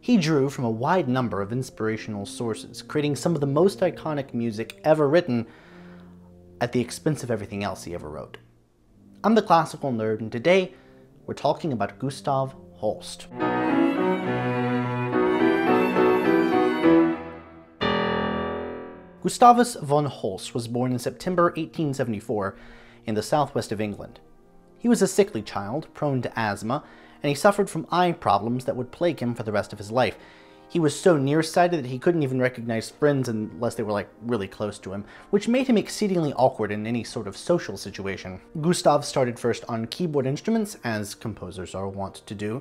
He drew from a wide number of inspirational sources, creating some of the most iconic music ever written at the expense of everything else he ever wrote. I'm the Classical Nerd, and today we're talking about Gustav Holst. Gustavus von Holst was born in September 1874 in the southwest of England. He was a sickly child, prone to asthma, and he suffered from eye problems that would plague him for the rest of his life. He was so nearsighted that he couldn't even recognize friends unless they were really close to him, which made him exceedingly awkward in any sort of social situation. Gustav started first on keyboard instruments, as composers are wont to do,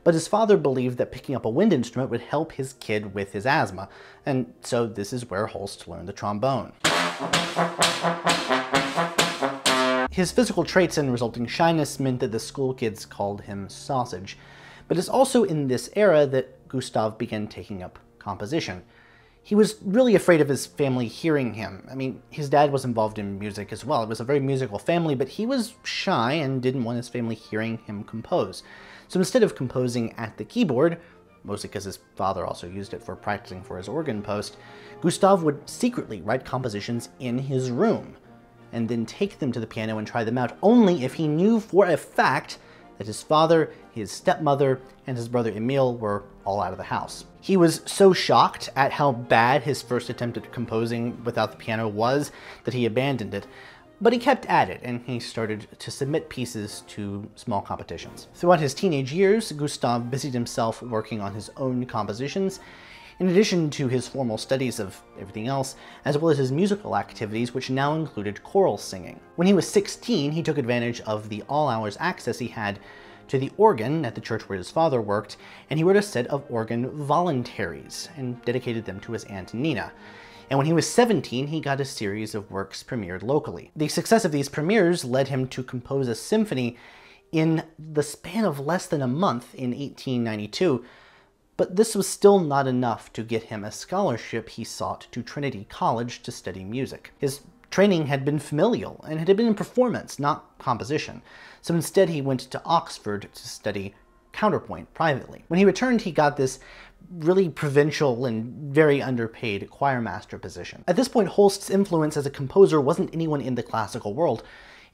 but his father believed that picking up a wind instrument would help his kid with his asthma, and so this is where Holst learned the trombone. His physical traits and resulting shyness meant that the school kids called him Sausage, but it's also in this era that Gustav began taking up composition. He was really afraid of his family hearing him. I mean, his dad was involved in music as well. It was a very musical family, but he was shy and didn't want his family hearing him compose. So instead of composing at the keyboard, mostly because his father also used it for practicing for his organ post, Gustav would secretly write compositions in his room, and then take them to the piano and try them out, only if he knew for a fact that his father, his stepmother, and his brother Emil were all out of the house. He was so shocked at how bad his first attempt at composing without the piano was that he abandoned it. But he kept at it, and he started to submit pieces to small competitions. Throughout his teenage years, Gustav busied himself working on his own compositions, in addition to his formal studies of everything else, as well as his musical activities, which now included choral singing. When he was 16, he took advantage of the all-hours access he had to the organ at the church where his father worked, and he wrote a set of organ voluntaries and dedicated them to his Aunt Nina. And when he was 17, he got a series of works premiered locally. The success of these premieres led him to compose a symphony in the span of less than a month in 1892, but this was still not enough to get him a scholarship he sought to Trinity College to study music. His training had been familial, and it had been in performance, not composition, so instead he went to Oxford to study counterpoint privately. When he returned, he got this really provincial and very underpaid choirmaster position. At this point, Holst's influence as a composer wasn't anyone in the classical world.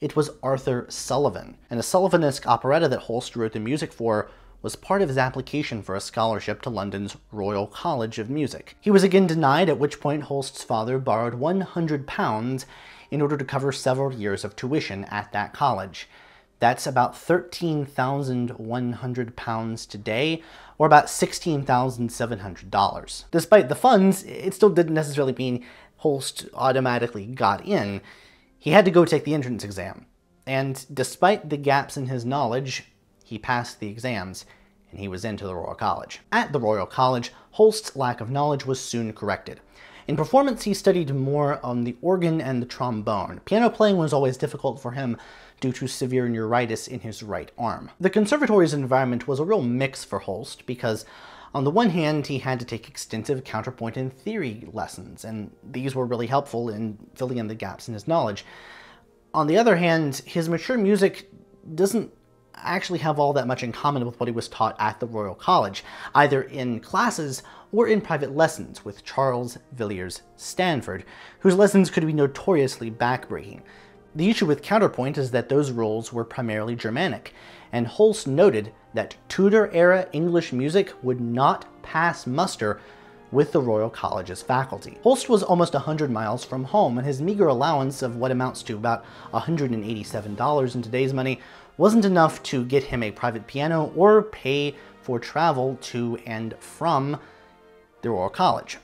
It was Arthur Sullivan, and a Sullivanesque operetta that Holst wrote the music for was part of his application for a scholarship to London's Royal College of Music. He was again denied, at which point Holst's father borrowed £100 in order to cover several years of tuition at that college. That's about £13,100 today, or about $16,700. Despite the funds, it still didn't necessarily mean Holst automatically got in. He had to go take the entrance exam, and despite the gaps in his knowledge, he passed the exams, and he was into the Royal College. At the Royal College, Holst's lack of knowledge was soon corrected. In performance, he studied more on the organ and the trombone. Piano playing was always difficult for him due to severe neuritis in his right arm. The conservatory's environment was a real mix for Holst because, on the one hand, he had to take extensive counterpoint and theory lessons, and these were really helpful in filling in the gaps in his knowledge. On the other hand, his mature music doesn't actually have all that much in common with what he was taught at the Royal College, either in classes or in private lessons with Charles Villiers Stanford, whose lessons could be notoriously backbreaking. The issue with counterpoint is that those rules were primarily Germanic, and Holst noted that Tudor-era English music would not pass muster with the Royal College's faculty. Holst was almost 100 miles from home, and his meager allowance of what amounts to about $187 in today's money wasn't enough to get him a private piano or pay for travel to and from the Royal College.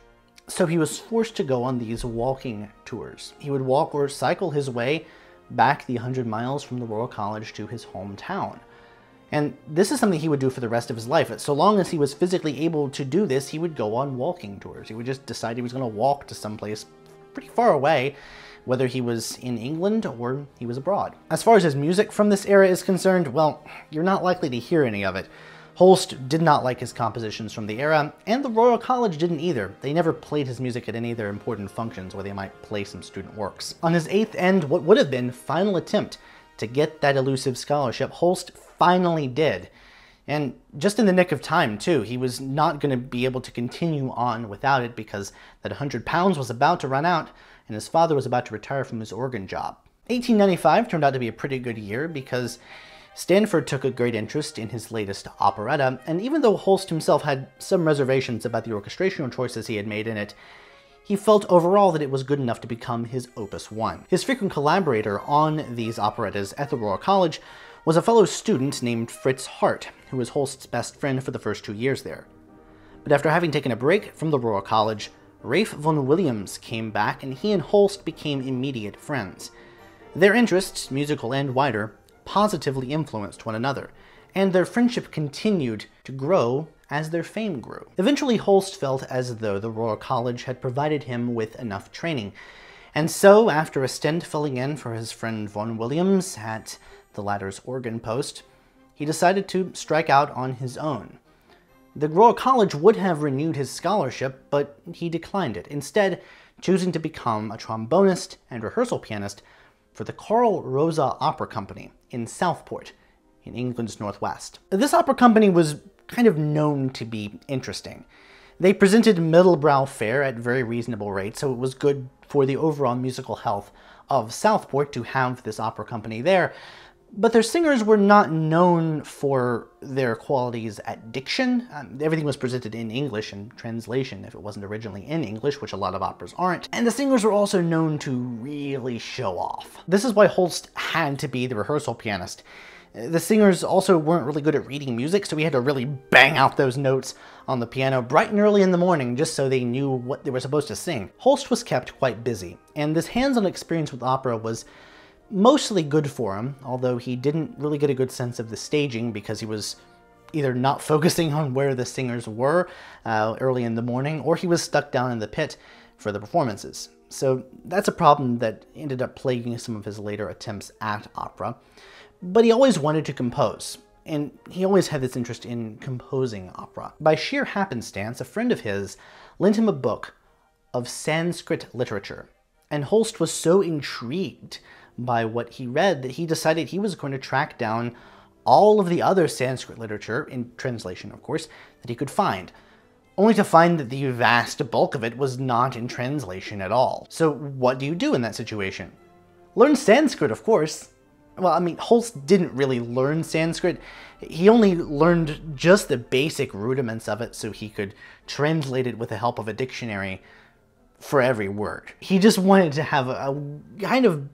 So he was forced to go on these walking tours. He would walk or cycle his way back the 100 miles from the Royal College to his hometown. And this is something he would do for the rest of his life. So long as he was physically able to do this, he would go on walking tours. He would just decide he was going to walk to someplace pretty far away, whether he was in England or he was abroad. As far as his music from this era is concerned, well, you're not likely to hear any of it. Holst did not like his compositions from the era, and the Royal College didn't either. They never played his music at any of their important functions where they might play some student works. On his eighth and what would have been final attempt to get that elusive scholarship, Holst finally did. And just in the nick of time, too. He was not going to be able to continue on without it because that 100 pounds was about to run out, and his father was about to retire from his organ job. 1895 turned out to be a pretty good year because Stanford took a great interest in his latest operetta, and even though Holst himself had some reservations about the orchestrational choices he had made in it, he felt overall that it was good enough to become his Opus 1. His frequent collaborator on these operettas at the Royal College was a fellow student named Fritz Hart, who was Holst's best friend for the first 2 years there. But after having taken a break from the Royal College, Ralph vaughan Williams came back and he and Holst became immediate friends. Their interests, musical and wider, positively influenced one another, and their friendship continued to grow as their fame grew. Eventually, Holst felt as though the Royal College had provided him with enough training, and so, after a stint filling in for his friend Vaughan Williams at the latter's organ post, he decided to strike out on his own. The Royal College would have renewed his scholarship, but he declined it, instead choosing to become a trombonist and rehearsal pianist for the Carl Rosa Opera Company in Southport, in England's northwest. This opera company was kind of known to be interesting. They presented middle-brow fare at very reasonable rates, so it was good for the overall musical health of Southport to have this opera company there. But their singers were not known for their qualities at diction. Everything was presented in English and translation if it wasn't originally in English, which a lot of operas aren't. And the singers were also known to really show off. This is why Holst had to be the rehearsal pianist. The singers also weren't really good at reading music, so he had to really bang out those notes on the piano bright and early in the morning just so they knew what they were supposed to sing. Holst was kept quite busy, and this hands-on experience with opera was mostly good for him, although he didn't really get a good sense of the staging because he was either not focusing on where the singers were early in the morning, or he was stuck down in the pit for the performances. So that's a problem that ended up plaguing some of his later attempts at opera. But he always wanted to compose, and he always had this interest in composing opera. By sheer happenstance, a friend of his lent him a book of Sanskrit literature, and Holst was so intrigued by what he read that he decided he was going to track down all of the other Sanskrit literature, in translation of course, that he could find, only to find that the vast bulk of it was not in translation at all. So what do you do in that situation? Learn Sanskrit, of course. Well, I mean, Holst didn't really learn Sanskrit. He only learned just the basic rudiments of it so he could translate it with the help of a dictionary for every word. He just wanted to have a kind of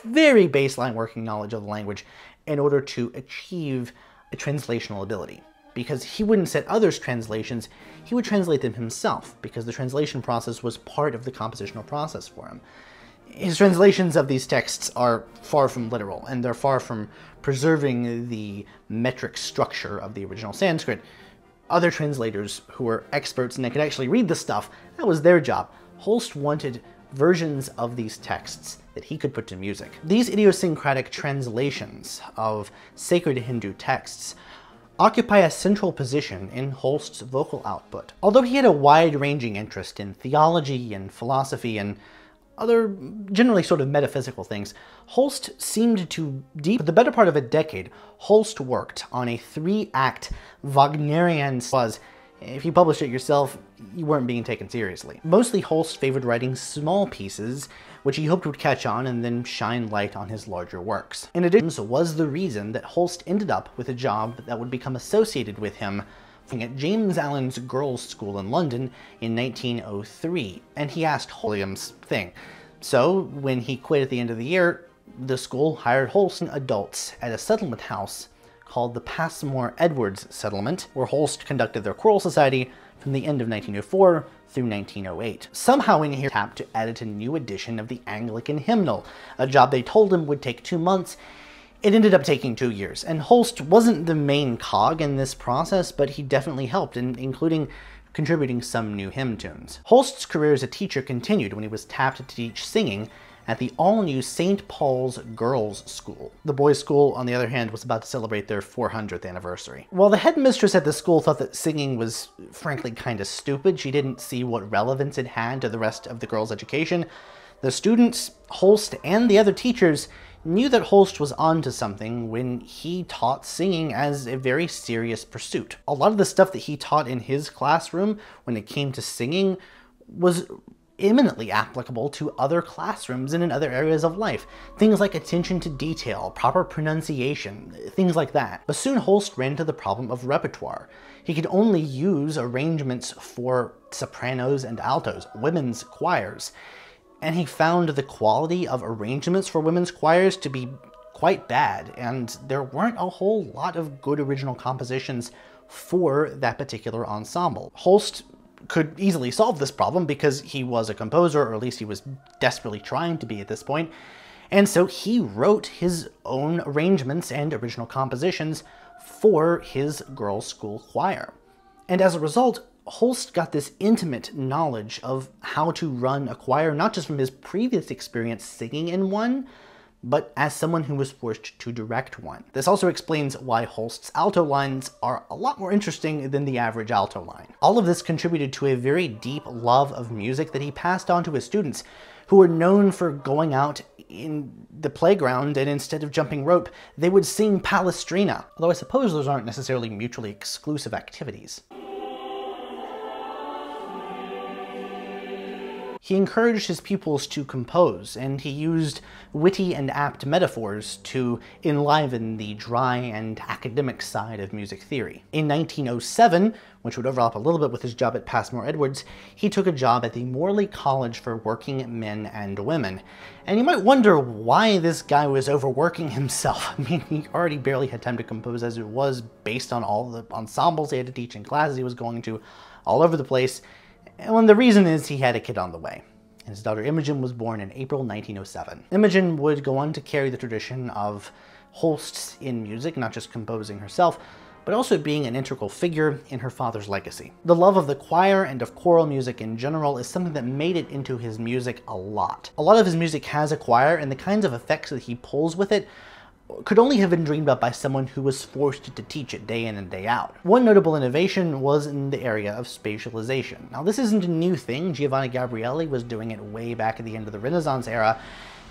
very baseline working knowledge of the language in order to achieve a translational ability. Because he wouldn't set others' translations, he would translate them himself, because the translation process was part of the compositional process for him. His translations of these texts are far from literal, and they're far from preserving the metric structure of the original Sanskrit. Other translators who were experts and they could actually read the stuff, that was their job. Holst wanted versions of these texts that he could put to music. These idiosyncratic translations of sacred Hindu texts occupy a central position in Holst's vocal output. Although he had a wide-ranging interest in theology and philosophy and other generally sort of metaphysical things, Holst seemed to for the better part of a decade, Holst worked on a 3-act Wagnerian was. If you published it yourself, you weren't being taken seriously. Mostly Holst favored writing small pieces, which he hoped would catch on and then shine light on his larger works. In addition, was the reason that Holst ended up with a job that would become associated with him at James Allen's Girls' School in London in 1903, and he asked Williams thing. So, when he quit at the end of the year, the school hired Holst and adults at a settlement house called the Passmore Edwards Settlement, where Holst conducted their choral society from the end of 1904 through 1908. Somehow in here, tapped to edit a new edition of the Anglican hymnal, a job they told him would take 2 months. It ended up taking 2 years, and Holst wasn't the main cog in this process, but he definitely helped, including contributing some new hymn tunes. Holst's career as a teacher continued when he was tapped to teach singing at the all-new St. Paul's Girls' School. The boys' school, on the other hand, was about to celebrate their 400th anniversary. While the headmistress at the school thought that singing was frankly kind of stupid, she didn't see what relevance it had to the rest of the girls' education, the students, Holst, and the other teachers knew that Holst was onto something when he taught singing as a very serious pursuit. A lot of the stuff that he taught in his classroom when it came to singing was eminently applicable to other classrooms and in other areas of life. Things like attention to detail, proper pronunciation, things like that. But soon Holst ran into the problem of repertoire. He could only use arrangements for sopranos and altos, women's choirs, and he found the quality of arrangements for women's choirs to be quite bad, and there weren't a whole lot of good original compositions for that particular ensemble. Holst could easily solve this problem because he was a composer, or at least he was desperately trying to be at this point, and so he wrote his own arrangements and original compositions for his girls' school choir. And as a result, Holst got this intimate knowledge of how to run a choir, not just from his previous experience singing in one, but as someone who was forced to direct one. This also explains why Holst's alto lines are a lot more interesting than the average alto line. All of this contributed to a very deep love of music that he passed on to his students, who were known for going out in the playground and instead of jumping rope, they would sing Palestrina, although I suppose those aren't necessarily mutually exclusive activities. He encouraged his pupils to compose, and he used witty and apt metaphors to enliven the dry and academic side of music theory. In 1907, which would overlap a little bit with his job at Passmore Edwards, he took a job at the Morley College for Working Men and Women. And you might wonder why this guy was overworking himself. I mean, he already barely had time to compose as it was, based on all the ensembles he had to teach and classes he was going to all over the place. And the reason is he had a kid on the way, and his daughter Imogen was born in April 1907. Imogen would go on to carry the tradition of Holst in music, not just composing herself, but also being an integral figure in her father's legacy. The love of the choir and of choral music in general is something that made it into his music a lot. A lot of his music has a choir, and the kinds of effects that he pulls with it could only have been dreamed up by someone who was forced to teach it day in and day out. One notable innovation was in the area of spatialization. Now, this isn't a new thing. Giovanni Gabrieli was doing it way back at the end of the Renaissance era,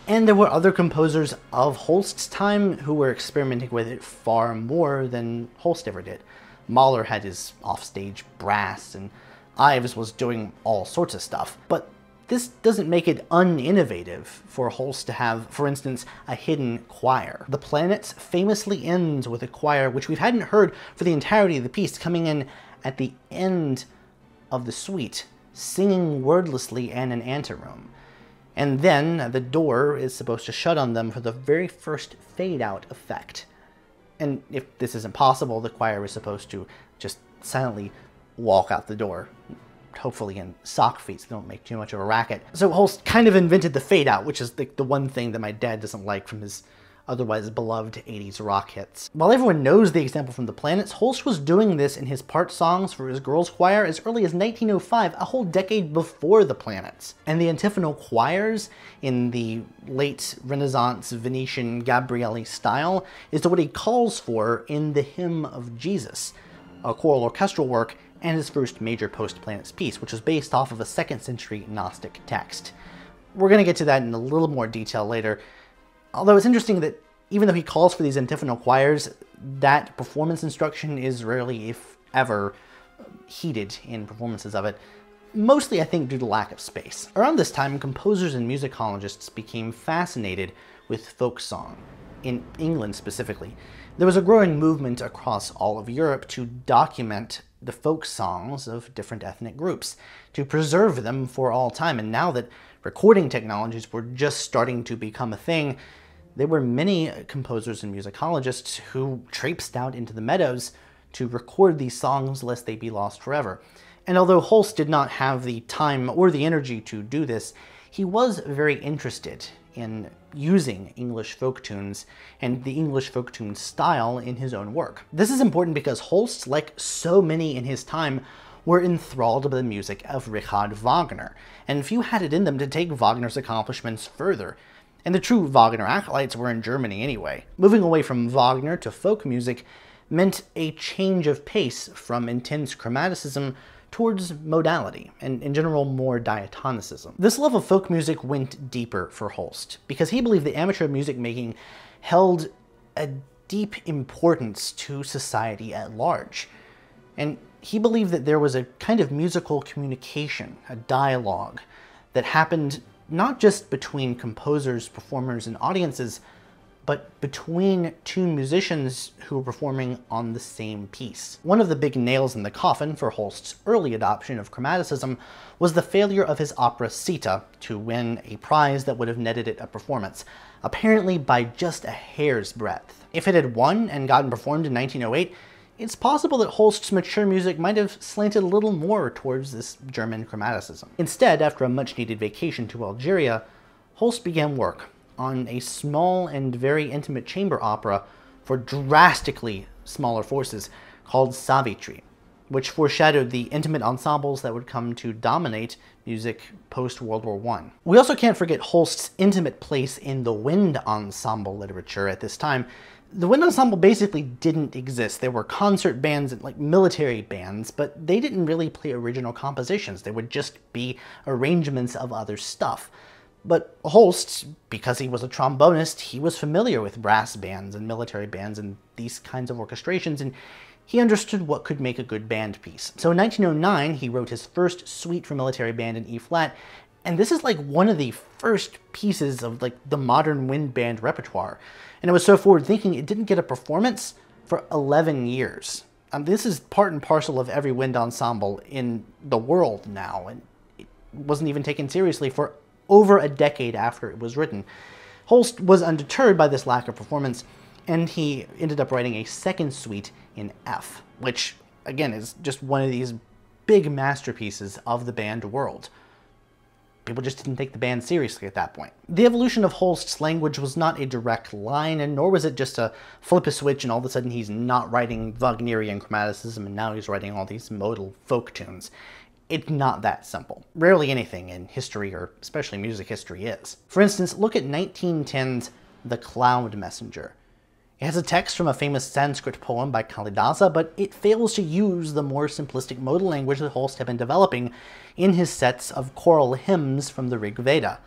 and there were other composers of Holst's time who were experimenting with it far more than Holst ever did. Mahler had his offstage brass, and Ives was doing all sorts of stuff, but this doesn't make it uninnovative for Holst to have, for instance, a hidden choir. The Planets famously ends with a choir which we hadn't heard for the entirety of the piece, coming in at the end of the suite, singing wordlessly in an anteroom. And then the door is supposed to shut on them for the very first fade-out effect. And if this isn't possible, the choir is supposed to just silently walk out the door, hopefully in sock feet so they don't make too much of a racket. So Holst kind of invented the fade out, which is the one thing that my dad doesn't like from his otherwise beloved 80s rock hits. While everyone knows the example from the Planets, Holst was doing this in his part songs for his girls' choir as early as 1905, a whole decade before the Planets. And the antiphonal choirs in the late Renaissance Venetian Gabrieli style is what he calls for in the Hymn of Jesus, a choral orchestral work and his first major post-Planets piece, which was based off of a 2nd century Gnostic text. We're going to get to that in a little more detail later, although it's interesting that even though he calls for these antiphonal choirs, that performance instruction is rarely, if ever, heeded in performances of it, mostly I think due to lack of space. Around this time, composers and musicologists became fascinated with folk song, in England specifically. There was a growing movement across all of Europe to document the folk songs of different ethnic groups, to preserve them for all time. And now that recording technologies were just starting to become a thing, there were many composers and musicologists who traipsed out into the meadows to record these songs lest they be lost forever. And although Holst did not have the time or the energy to do this, he was very interested in using English folk tunes and the English folk tune style in his own work. This is important because Holst, like so many in his time, were enthralled by the music of Richard Wagner, and few had it in them to take Wagner's accomplishments further. And the true Wagner acolytes were in Germany anyway. Moving away from Wagner to folk music meant a change of pace from intense chromaticism towards modality, and in general more diatonicism. This love of folk music went deeper for Holst, because he believed that amateur music making held a deep importance to society at large. And he believed that there was a kind of musical communication, a dialogue, that happened not just between composers, performers, and audiences, but between two musicians who were performing on the same piece. One of the big nails in the coffin for Holst's early adoption of chromaticism was the failure of his opera Sita to win a prize that would have netted it a performance, apparently by just a hair's breadth. If it had won and gotten performed in 1908, it's possible that Holst's mature music might have slanted a little more towards this German chromaticism. Instead, after a much-needed vacation to Algeria, Holst began work on a small and very intimate chamber opera for drastically smaller forces called Savitri, which foreshadowed the intimate ensembles that would come to dominate music post-World War I. We also can't forget Holst's intimate place in the wind ensemble literature at this time. The wind ensemble basically didn't exist. There were concert bands, like military bands, but they didn't really play original compositions. They would just be arrangements of other stuff. But Holst, because he was a trombonist, he was familiar with brass bands and military bands and these kinds of orchestrations, and he understood what could make a good band piece. So in 1909, he wrote his first suite for military band in E-flat, and this is like one of the first pieces of like the modern wind band repertoire. And it was so forward-thinking, it didn't get a performance for 11 years. This is part and parcel of every wind ensemble in the world now, and it wasn't even taken seriously for over a decade after it was written. Holst was undeterred by this lack of performance, and he ended up writing a second suite in F, which, again, is just one of these big masterpieces of the band world. People just didn't take the band seriously at that point. The evolution of Holst's language was not a direct line, and nor was it just a flip a switch and all of a sudden he's not writing Wagnerian chromaticism and now he's writing all these modal folk tunes. It's not that simple. Rarely anything in history, or especially music history, is. For instance, look at 1910's The Cloud Messenger. It has a text from a famous Sanskrit poem by Kalidasa, but it fails to use the more simplistic modal language that Holst had been developing in his sets of choral hymns from the Rig Veda.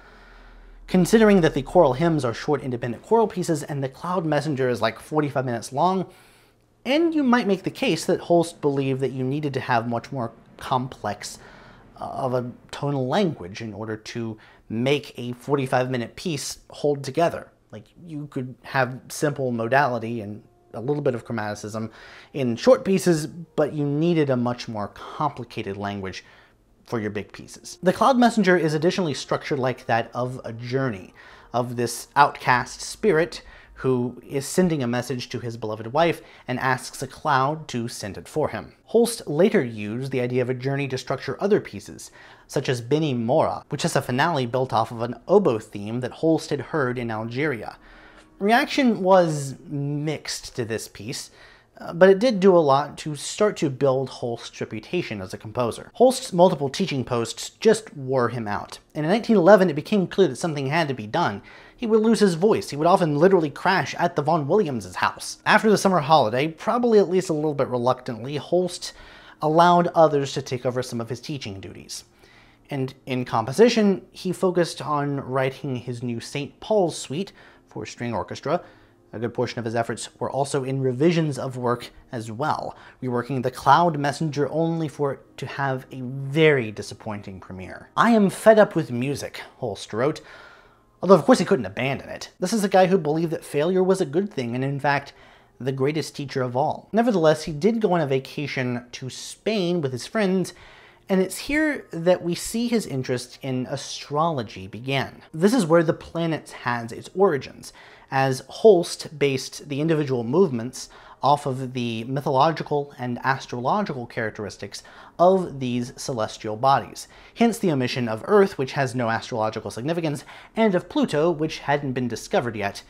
Considering that the choral hymns are short independent choral pieces and The Cloud Messenger is like 45 minutes long, and you might make the case that Holst believed that you needed to have much more complex of a tonal language in order to make a 45-minute piece hold together. Like, you could have simple modality and a little bit of chromaticism in short pieces, but you needed a much more complicated language for your big pieces. The Cloud Messenger is additionally structured like that of a journey, of this outcast spirit who is sending a message to his beloved wife and asks a cloud to send it for him. Holst later used the idea of a journey to structure other pieces, such as Beni Mora, which has a finale built off of an oboe theme that Holst had heard in Algeria. Reaction was mixed to this piece, but it did do a lot to start to build Holst's reputation as a composer. Holst's multiple teaching posts just wore him out, and in 1911 it became clear that something had to be done. He would lose his voice. He would often literally crash at the Vaughan Williams' house. After the summer holiday, probably at least a little bit reluctantly, Holst allowed others to take over some of his teaching duties. And in composition, he focused on writing his new St. Paul's Suite for string orchestra. A good portion of his efforts were also in revisions of work as well, reworking The Cloud Messenger only for it to have a very disappointing premiere. "I am fed up with music," Holst wrote, although of course he couldn't abandon it. This is a guy who believed that failure was a good thing, and in fact, the greatest teacher of all. Nevertheless, he did go on a vacation to Spain with his friends, and it's here that we see his interest in astrology began. This is where the planets has its origins, as Holst based the individual movements off of the mythological and astrological characteristics of these celestial bodies. Hence the omission of Earth, which has no astrological significance, and of Pluto, which hadn't been discovered yet.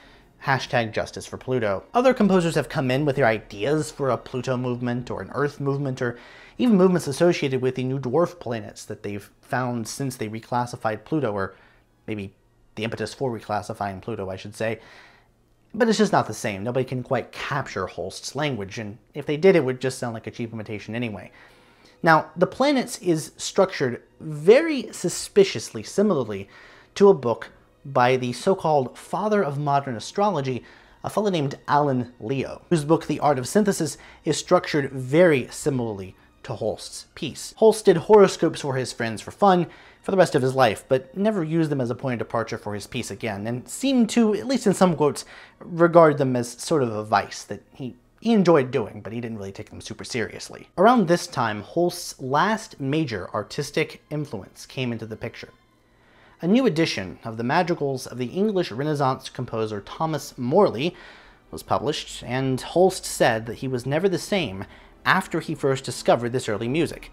Hashtag justice for Pluto. Other composers have come in with their ideas for a Pluto movement or an Earth movement, or even movements associated with the new dwarf planets that they've found since they reclassified Pluto, or maybe the impetus for reclassifying Pluto, I should say. But it's just not the same. Nobody can quite capture Holst's language, and if they did, it would just sound like a cheap imitation anyway. Now, The Planets is structured very suspiciously similarly to a book by the so-called father of modern astrology, a fellow named Alan Leo, whose book The Art of Synthesis is structured very similarly to Holst's piece. Holst did horoscopes for his friends for fun for the rest of his life, but never used them as a point of departure for his piece again, and seemed to, at least in some quotes, regard them as sort of a vice that he enjoyed doing, but he didn't really take them super seriously. Around this time, Holst's last major artistic influence came into the picture. A new edition of the madrigals of the English Renaissance composer Thomas Morley was published, and Holst said that he was never the same after he first discovered this early music.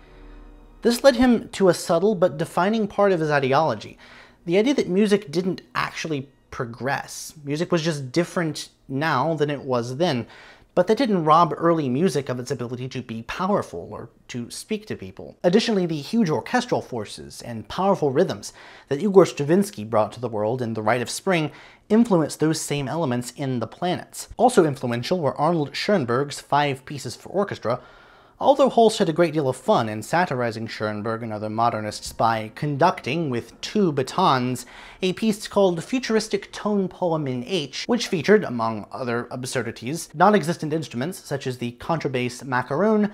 This led him to a subtle but defining part of his ideology, the idea that music didn't actually progress. Music was just different now than it was then, but that didn't rob early music of its ability to be powerful or to speak to people. Additionally, the huge orchestral forces and powerful rhythms that Igor Stravinsky brought to the world in The Rite of Spring influenced those same elements in The Planets. Also influential were Arnold Schoenberg's 5 pieces for orchestra, although Holst had a great deal of fun in satirizing Schoenberg and other modernists by conducting, with 2 batons, a piece called Futuristic Tone Poem in H, which featured, among other absurdities, non-existent instruments such as the contrabass macaroon,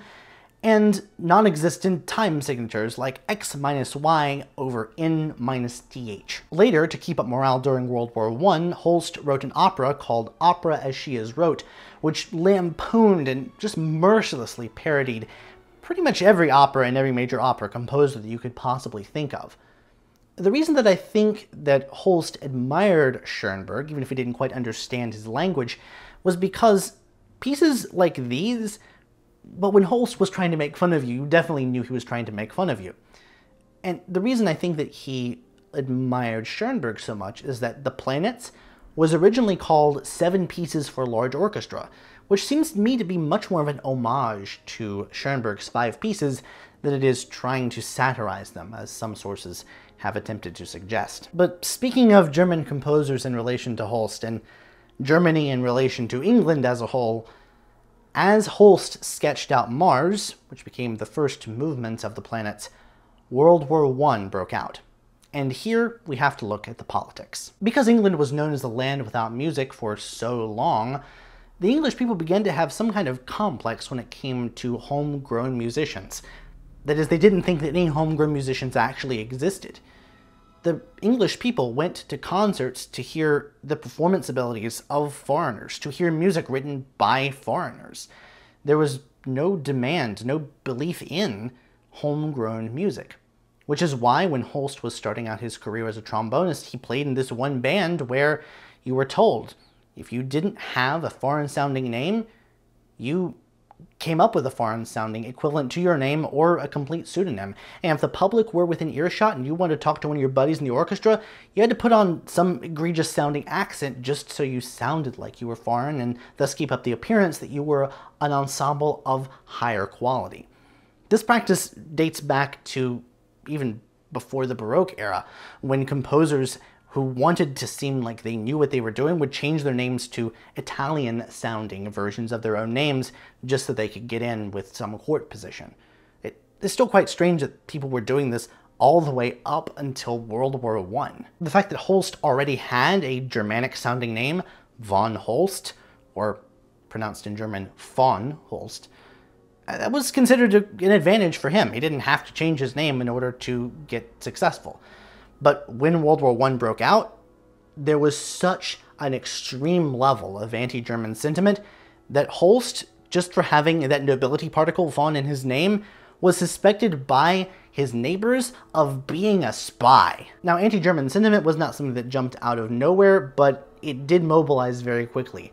and non-existent time signatures like x minus y over n minus th. Later, to keep up morale during World War I, Holst wrote an opera called Opera as She Is Wrote, which lampooned and just mercilessly parodied pretty much every opera and every major opera composer that you could possibly think of. The reason that I think that Holst admired Schoenberg, even if he didn't quite understand his language, was because pieces like these, but when Holst was trying to make fun of you, you definitely knew he was trying to make fun of you. And the reason I think that he admired Schoenberg so much is that The Planets was originally called 7 Pieces for Large Orchestra, which seems to me to be much more of an homage to Schoenberg's 5 pieces than it is trying to satirize them, as some sources have attempted to suggest. But speaking of German composers in relation to Holst, and Germany in relation to England as a whole, as Holst sketched out Mars, which became the first movement of The Planets, World War I broke out. And here we have to look at the politics. Because England was known as the land without music for so long, the English people began to have some kind of complex when it came to homegrown musicians. That is, they didn't think that any homegrown musicians actually existed. The English people went to concerts to hear the performance abilities of foreigners, to hear music written by foreigners. There was no demand, no belief in homegrown music. Which is why when Holst was starting out his career as a trombonist, he played in this one band where you were told if you didn't have a foreign-sounding name, you came up with a foreign-sounding equivalent to your name or a complete pseudonym. And if the public were within earshot and you wanted to talk to one of your buddies in the orchestra, you had to put on some egregious-sounding accent just so you sounded like you were foreign and thus keep up the appearance that you were an ensemble of higher quality. This practice dates back to even before the Baroque era, when composers who wanted to seem like they knew what they were doing would change their names to Italian-sounding versions of their own names just so they could get in with some court position. It's still quite strange that people were doing this all the way up until World War I. The fact that Holst already had a Germanic-sounding name, von Holst, or pronounced in German, von Holst, that was considered an advantage for him. He didn't have to change his name in order to get successful. But when World War I broke out, there was such an extreme level of anti-German sentiment that Holst, just for having that nobility particle von in his name, was suspected by his neighbors of being a spy. Now, anti-German sentiment was not something that jumped out of nowhere, but it did mobilize very quickly.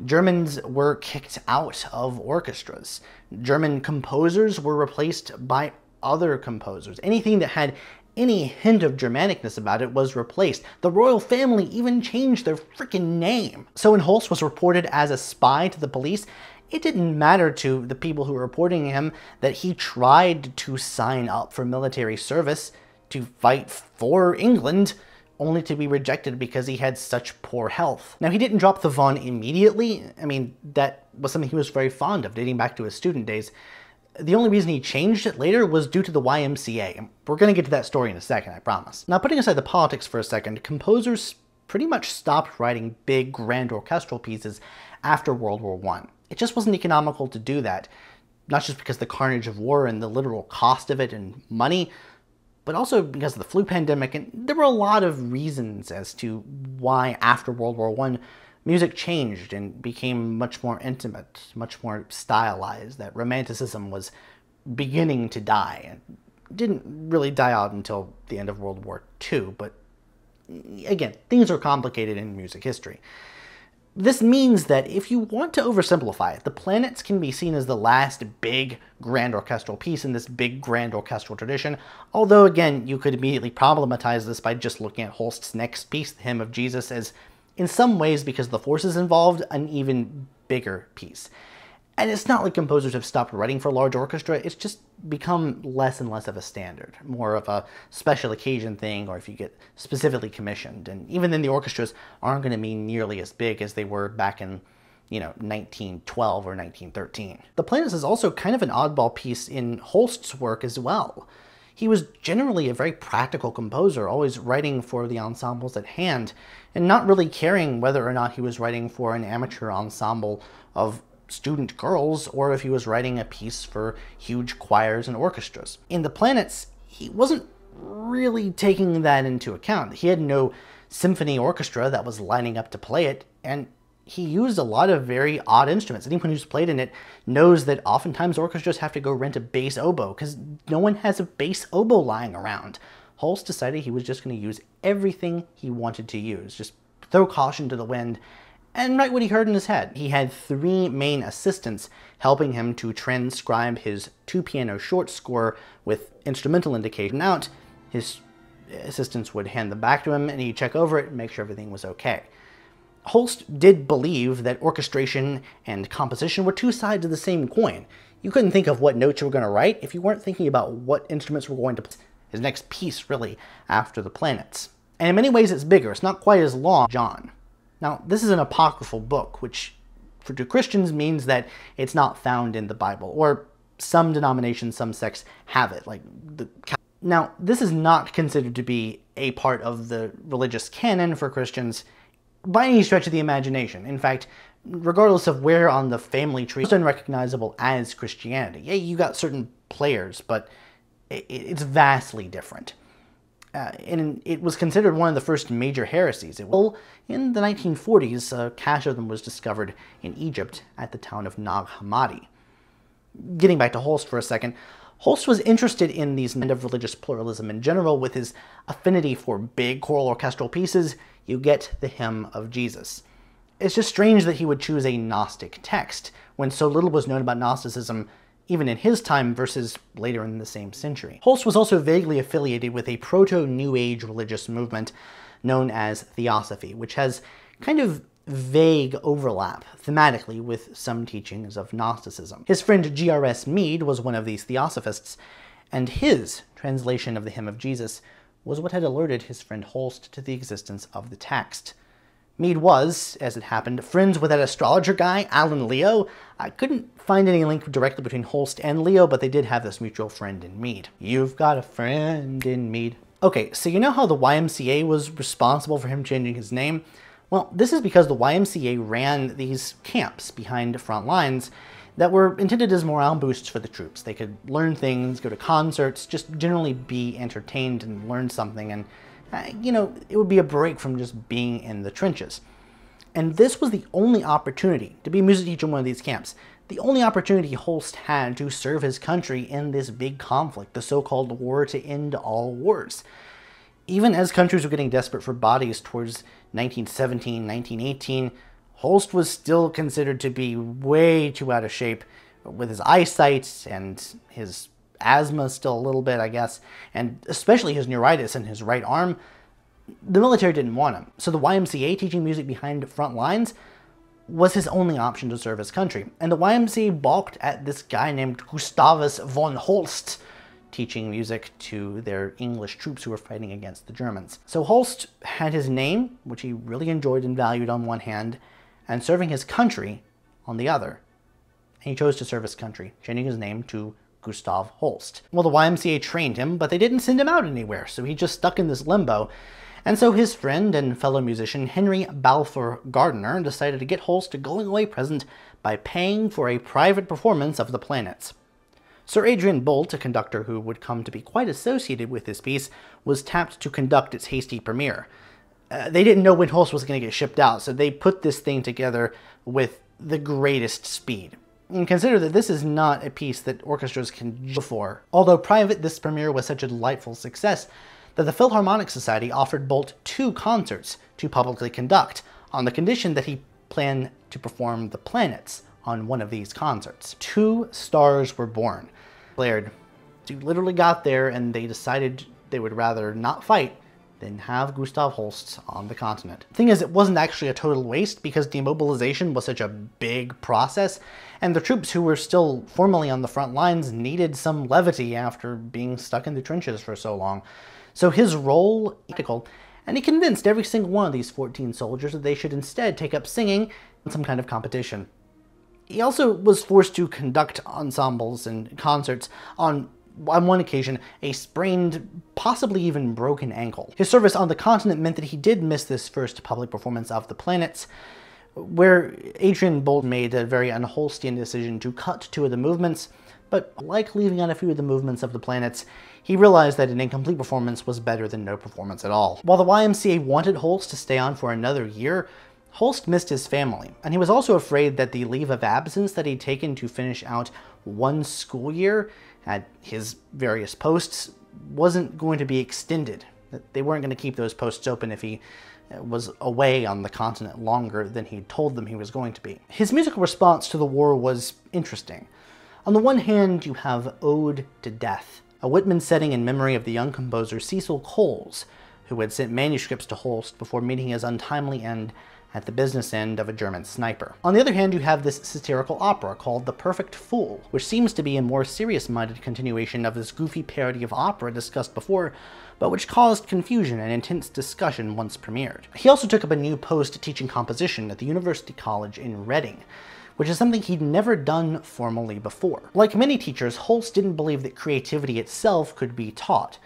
Germans were kicked out of orchestras. German composers were replaced by other composers. Anything that had any hint of Germanicness about it was replaced. The royal family even changed their freaking name. So when Holst was reported as a spy to the police, it didn't matter to the people who were reporting him that he tried to sign up for military service to fight for England, only to be rejected because he had such poor health. Now, he didn't drop the von immediately. I mean, that was something he was very fond of, dating back to his student days. The only reason he changed it later was due to the YMCA. We're going to get to that story in a second, I promise. Now, putting aside the politics for a second, composers pretty much stopped writing big, grand orchestral pieces after World War I. It just wasn't economical to do that, not just because of the carnage of war and the literal cost of it and money, but also because of the flu pandemic, and there were a lot of reasons as to why after World War I, music changed and became much more intimate, much more stylized, that romanticism was beginning to die. And didn't really die out until the end of World War II, but again, things are complicated in music history. This means that if you want to oversimplify it, The Planets can be seen as the last big grand orchestral piece in this big grand orchestral tradition, although again, you could immediately problematize this by just looking at Holst's next piece, The Hymn of Jesus, as in some ways, because of the forces involved, an even bigger piece. And it's not like composers have stopped writing for large orchestra, it's just become less and less of a standard, more of a special occasion thing, or if you get specifically commissioned. And even then the orchestras aren't going to be nearly as big as they were back in, 1912 or 1913. The Planets is also kind of an oddball piece in Holst's work as well. He was generally a very practical composer, always writing for the ensembles at hand, and not really caring whether or not he was writing for an amateur ensemble of student girls, or if he was writing a piece for huge choirs and orchestras. In The Planets, he wasn't really taking that into account. He had no symphony orchestra that was lining up to play it, and he used a lot of very odd instruments. Anyone who's played in it knows that oftentimes orchestras have to go rent a bass oboe, because no one has a bass oboe lying around. Holst decided he was just going to use everything he wanted to use, just throw caution to the wind, and write what he heard in his head. He had 3 main assistants helping him to transcribe his 2-piano short score with instrumental indication out. His assistants would hand them back to him, and he'd check over it and make sure everything was okay. Holst did believe that orchestration and composition were 2 sides of the same coin. You couldn't think of what notes you were going to write if you weren't thinking about what instruments were going to play. His next piece, really, after The Planets. And in many ways it's bigger. It's not quite as long. John. Now, this is an apocryphal book, which to Christians means that it's not found in the Bible, or some denominations, some sects have it. Now, this is not considered to be a part of the religious canon for Christians by any stretch of the imagination. In fact, regardless of where on the family tree, it's unrecognizable as Christianity. Yeah, you got certain players, but it's vastly different. And it was considered one of the first major heresies. In the 1940s, a cache of them was discovered in Egypt at the town of Nag Hammadi. Getting back to Holst for a second, Holst was interested in these kind of religious pluralism in general. With his affinity for big choral orchestral pieces, you get the Hymn of Jesus. It's just strange that he would choose a Gnostic text, when so little was known about Gnosticism even in his time versus later in the same century. Holst was also vaguely affiliated with a proto-New Age religious movement known as Theosophy, which has kind of vague overlap thematically with some teachings of Gnosticism. His friend G.R.S. Mead was one of these Theosophists, and his translation of the Hymn of Jesus was what had alerted his friend Holst to the existence of the text. Mead was, as it happened, friends with that astrologer guy, Alan Leo. I couldn't find any link directly between Holst and Leo, but they did have this mutual friend in Mead. You've got a friend in Mead. Okay, so you know how the YMCA was responsible for him changing his name? Well, this is because the YMCA ran these camps behind front lines that were intended as morale boosts for the troops. They could learn things, go to concerts, just generally be entertained and learn something, and it would be a break from just being in the trenches. And this was the only opportunity to be a music teacher in one of these camps. The only opportunity Holst had to serve his country in this big conflict, the so-called war to end all wars. Even as countries were getting desperate for bodies towards 1917, 1918, Holst was still considered to be way too out of shape with his eyesight and his asthma still a little bit, I guess, and especially his neuritis in his right arm. The military didn't want him, so the YMCA teaching music behind front lines was his only option to serve his country. And the YMCA balked at this guy named Gustavus von Holst teaching music to their English troops who were fighting against the Germans. So Holst had his name, which he really enjoyed and valued on one hand, and serving his country on the other. And he chose to serve his country, changing his name to Gustav Holst. Well, the YMCA trained him, but they didn't send him out anywhere, so he just stuck in this limbo. And so his friend and fellow musician Henry Balfour Gardiner decided to get Holst a going-away present by paying for a private performance of The Planets. Sir Adrian Boult, a conductor who would come to be quite associated with this piece, was tapped to conduct its hasty premiere. They didn't know when Holst was going to get shipped out, so they put this thing together with the greatest speed. And consider that this is not a piece that orchestras can judge for. Although private, this premiere was such a delightful success that the Philharmonic Society offered Boult 2 concerts to publicly conduct, on the condition that he planned to perform The Planets on one of these concerts. 2 stars were born. Blared literally got there and they decided they would rather not fight than have Gustav Holst on the continent. The thing is, it wasn't actually a total waste because demobilization was such a big process, and the troops who were still formally on the front lines needed some levity after being stuck in the trenches for so long. So his role was critical, and he convinced every single one of these 14 soldiers that they should instead take up singing in some kind of competition. He also was forced to conduct ensembles and concerts on one occasion, a sprained, possibly even broken ankle. His service on the continent meant that he did miss this first public performance of The Planets, where Adrian Boult made a very un-Holstian decision to cut 2 of the movements, but like leaving out a few of the movements of The Planets, he realized that an incomplete performance was better than no performance at all. While the YMCA wanted Holst to stay on for another year, Holst missed his family, and he was also afraid that the leave of absence that he'd taken to finish out 1 school year at his various posts wasn't going to be extended. They weren't going to keep those posts open if he was away on the continent longer than he told them he was going to be. His musical response to the war was interesting. On the one hand, you have Ode to Death, a Whitman setting in memory of the young composer Cecil Coles, who had sent manuscripts to Holst before meeting his untimely end at the business end of a German sniper. On the other hand, you have this satirical opera called The Perfect Fool, which seems to be a more serious-minded continuation of this goofy parody of opera discussed before, but which caused confusion and intense discussion once premiered. He also took up a new post teaching composition at the University College in Reading, which is something he'd never done formally before. Like many teachers, Holst didn't believe that creativity itself could be taught,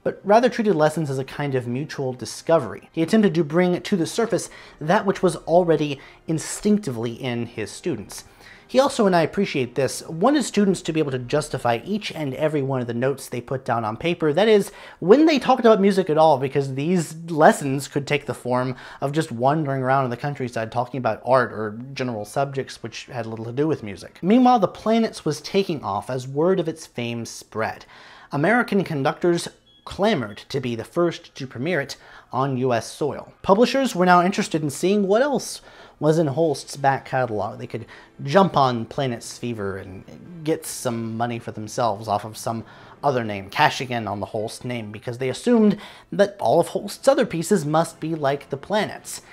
but rather treated lessons as a kind of mutual discovery. He attempted to bring to the surface that which was already instinctively in his students. He also, and I appreciate this, wanted students to be able to justify each and every one of the notes they put down on paper, that is, when they talked about music at all, because these lessons could take the form of just wandering around in the countryside talking about art or general subjects which had little to do with music. Meanwhile, The Planets was taking off as word of its fame spread. American conductors clamored to be the first to premiere it on US soil. Publishers were now interested in seeing what else was in Holst's back catalog. They could jump on Planets Fever and get some money for themselves off of some other name, cashing in on the Holst name, because they assumed that all of Holst's other pieces must be like The Planets.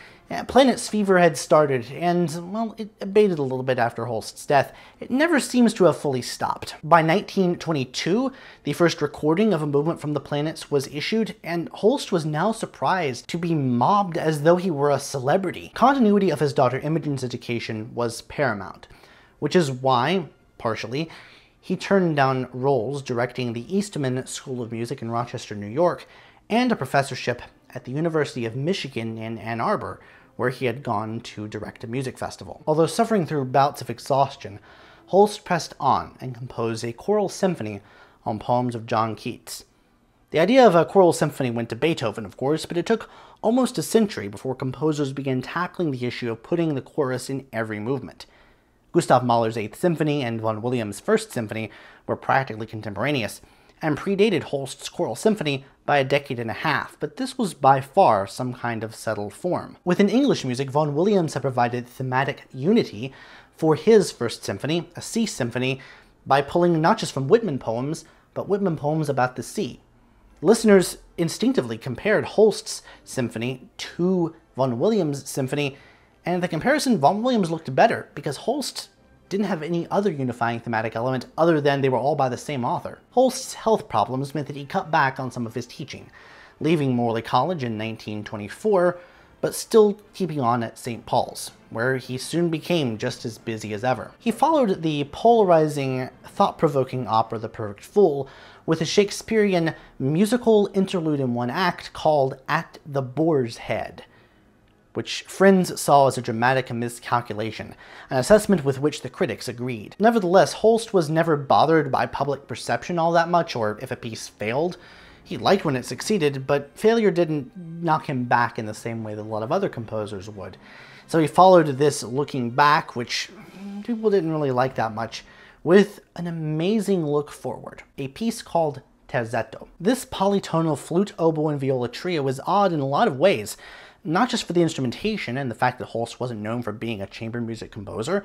Planets Fever had started, and, well, it abated a little bit after Holst's death. It never seems to have fully stopped. By 1922, the first recording of a movement from The Planets was issued, and Holst was now surprised to be mobbed as though he were a celebrity. Continuity of his daughter Imogen's education was paramount, which is why, partially, he turned down roles directing the Eastman School of Music in Rochester, New York, and a professorship at the University of Michigan in Ann Arbor, where he had gone to direct a music festival. Although suffering through bouts of exhaustion, Holst pressed on and composed a choral symphony on poems of John Keats. The idea of a choral symphony went to Beethoven, of course, but it took almost a century before composers began tackling the issue of putting the chorus in every movement. Gustav Mahler's Eighth Symphony and Vaughan Williams' First Symphony were practically contemporaneous, and predated Holst's choral symphony by a decade and a half, but this was by far some kind of settled form. Within English music, Vaughan Williams had provided thematic unity for his First Symphony, a sea symphony, by pulling not just from Whitman poems, but Whitman poems about the sea. Listeners instinctively compared Holst's symphony to Vaughan Williams' symphony, and in the comparison, Vaughan Williams looked better, because Holst didn't have any other unifying thematic element other than they were all by the same author. Holst's health problems meant that he cut back on some of his teaching, leaving Morley College in 1924, but still keeping on at St. Paul's, where he soon became just as busy as ever. He followed the polarizing, thought-provoking opera The Perfect Fool with a Shakespearean musical interlude in one act called At the Boar's Head, which friends saw as a dramatic miscalculation, an assessment with which the critics agreed. Nevertheless, Holst was never bothered by public perception all that much, or if a piece failed. He liked when it succeeded, but failure didn't knock him back in the same way that a lot of other composers would. So he followed this looking back, which people didn't really like that much, with an amazing look forward, a piece called Terzetto. This polytonal flute, oboe, and viola trio was odd in a lot of ways, not just for the instrumentation and the fact that Holst wasn't known for being a chamber music composer,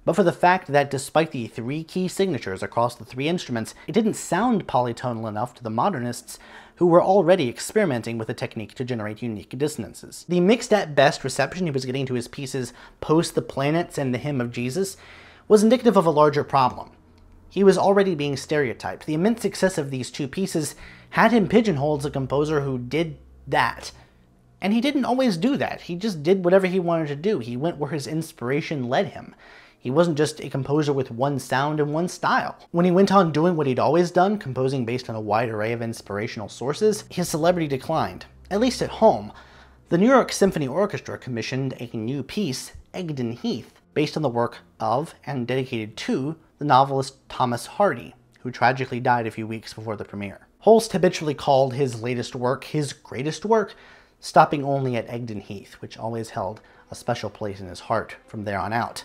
but for the fact that despite the 3 key signatures across the 3 instruments, it didn't sound polytonal enough to the modernists who were already experimenting with a technique to generate unique dissonances. The mixed at best reception he was getting to his pieces post The Planets and The Hymn of Jesus was indicative of a larger problem. He was already being stereotyped. The immense success of these 2 pieces had him pigeonholed as a composer who did that. And he didn't always do that. He just did whatever he wanted to do. He went where his inspiration led him. He wasn't just a composer with one sound and one style. When he went on doing what he'd always done, composing based on a wide array of inspirational sources, his celebrity declined, at least at home. The New York Symphony Orchestra commissioned a new piece, Egdon Heath, based on the work of and dedicated to the novelist Thomas Hardy, who tragically died a few weeks before the premiere. Holst habitually called his latest work his greatest work, stopping only at Egdon Heath, which always held a special place in his heart from there on out.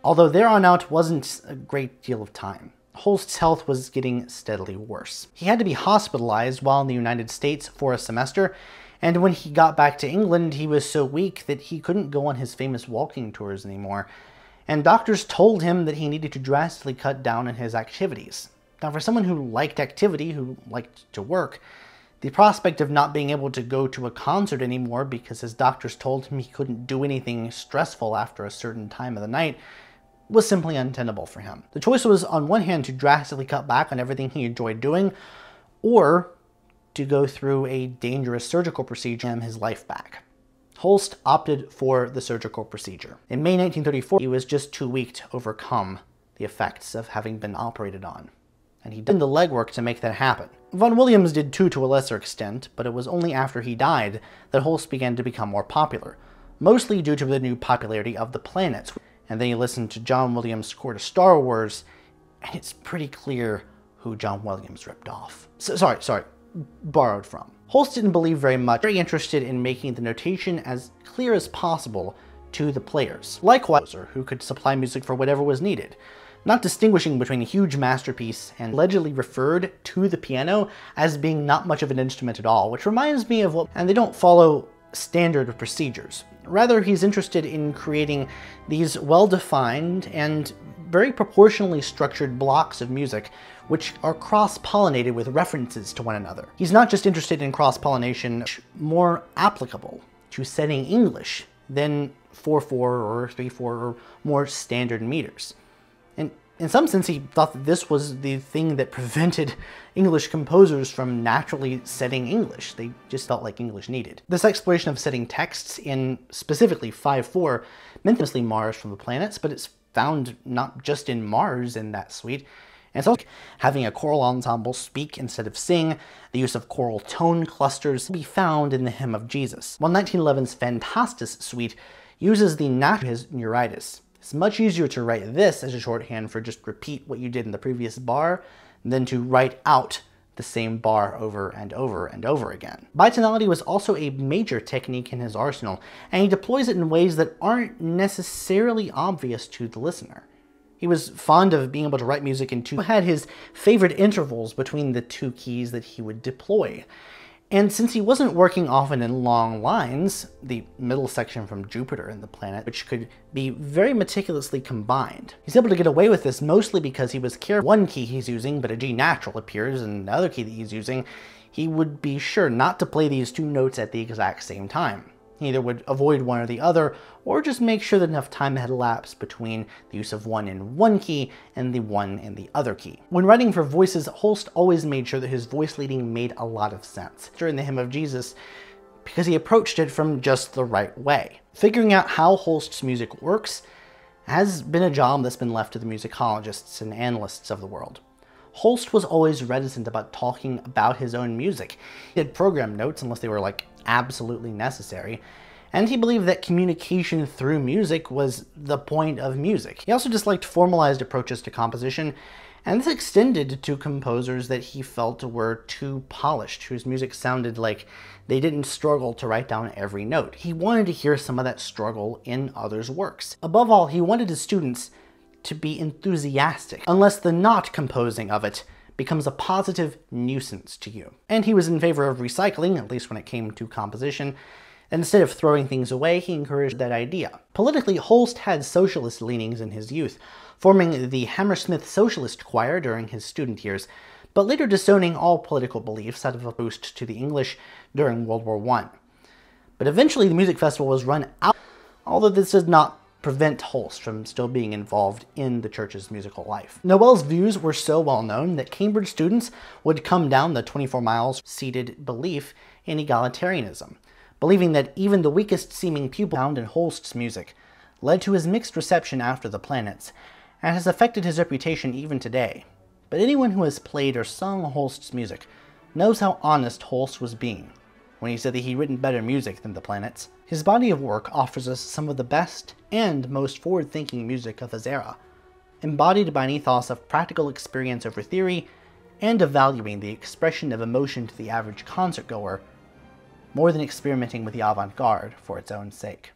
Although there on out wasn't a great deal of time. Holst's health was getting steadily worse. He had to be hospitalized while in the United States for a semester, and when he got back to England, he was so weak that he couldn't go on his famous walking tours anymore, and doctors told him that he needed to drastically cut down on his activities. Now, for someone who liked activity, who liked to work, the prospect of not being able to go to a concert anymore because his doctors told him he couldn't do anything stressful after a certain time of the night was simply untenable for him. The choice was, on one hand, to drastically cut back on everything he enjoyed doing, or to go through a dangerous surgical procedure and his life back. Holst opted for the surgical procedure. In May 1934, he was just too weak to overcome the effects of having been operated on, and he did the legwork to make that happen. Vaughan Williams did too, to a lesser extent, but it was only after he died that Holst began to become more popular, mostly due to the new popularity of The Planets. And then you listen to John Williams' score to Star Wars, and it's pretty clear who John Williams ripped off. Borrowed from. Holst didn't believe very much, very interested in making the notation as clear as possible to the players. Likewise, who could supply music for whatever was needed, not distinguishing between a huge masterpiece and allegedly referred to the piano as being not much of an instrument at all, which reminds me of what, and they don't follow standard procedures. Rather, he's interested in creating these well-defined and very proportionally structured blocks of music which are cross-pollinated with references to one another. He's not just interested in cross-pollination more applicable to setting English than 4/4 or 3/4 or more standard meters. And in some sense, he thought that this was the thing that prevented English composers from naturally setting English. They just felt like English needed. This exploration of setting texts in specifically 5/4 meant mostly Mars from the Planets, but it's found not just in Mars in that suite. And it's also having a choral ensemble speak instead of sing, the use of choral tone clusters can be found in the Hymn of Jesus. While 1911's Fantastus suite uses the natural neuritis. It's much easier to write this as a shorthand for just repeat what you did in the previous bar than to write out the same bar over and over and over again. Bitonality was also a major technique in his arsenal, and he deploys it in ways that aren't necessarily obvious to the listener. He was fond of being able to write music in 2, had his favorite intervals between the 2 keys that he would deploy. And since he wasn't working often in long lines, the middle section from Jupiter and the Planet, which could be very meticulously combined, he's able to get away with this mostly because he was careful. One key he's using, but a G natural appears, and the other key that he's using, he would be sure not to play these 2 notes at the exact same time. He either would avoid one or the other, or just make sure that enough time had elapsed between the use of one in one key and the one in the other key. When writing for voices, Holst always made sure that his voice leading made a lot of sense. During the Hymn of Jesus, because he approached it from just the right way. Figuring out how Holst's music works has been a job that's been left to the musicologists and analysts of the world. Holst was always reticent about talking about his own music. He had program notes unless they were like absolutely necessary, and he believed that communication through music was the point of music. He also disliked formalized approaches to composition, and this extended to composers that he felt were too polished, whose music sounded like they didn't struggle to write down every note. He wanted to hear some of that struggle in others' works. Above all, he wanted his students to be enthusiastic, unless the not composing of it becomes a positive nuisance to you. And he was in favor of recycling, at least when it came to composition. And instead of throwing things away, he encouraged that idea. Politically, Holst had socialist leanings in his youth, forming the Hammersmith Socialist Choir during his student years, but later disowning all political beliefs out of a boost to the English during World War I. But eventually the music festival was run out, although this did not prevent Holst from still being involved in the church's musical life. Noel's views were so well known that Cambridge students would come down the 24 miles seated belief in egalitarianism, believing that even the weakest seeming pupil found in Holst's music led to his mixed reception after the planets, and has affected his reputation even today. But anyone who has played or sung Holst's music knows how honest Holst was being when he said that he'd written better music than the planets. His body of work offers us some of the best and most forward-thinking music of his era, embodied by an ethos of practical experience over theory and of valuing the expression of emotion to the average concertgoer more than experimenting with the avant-garde for its own sake.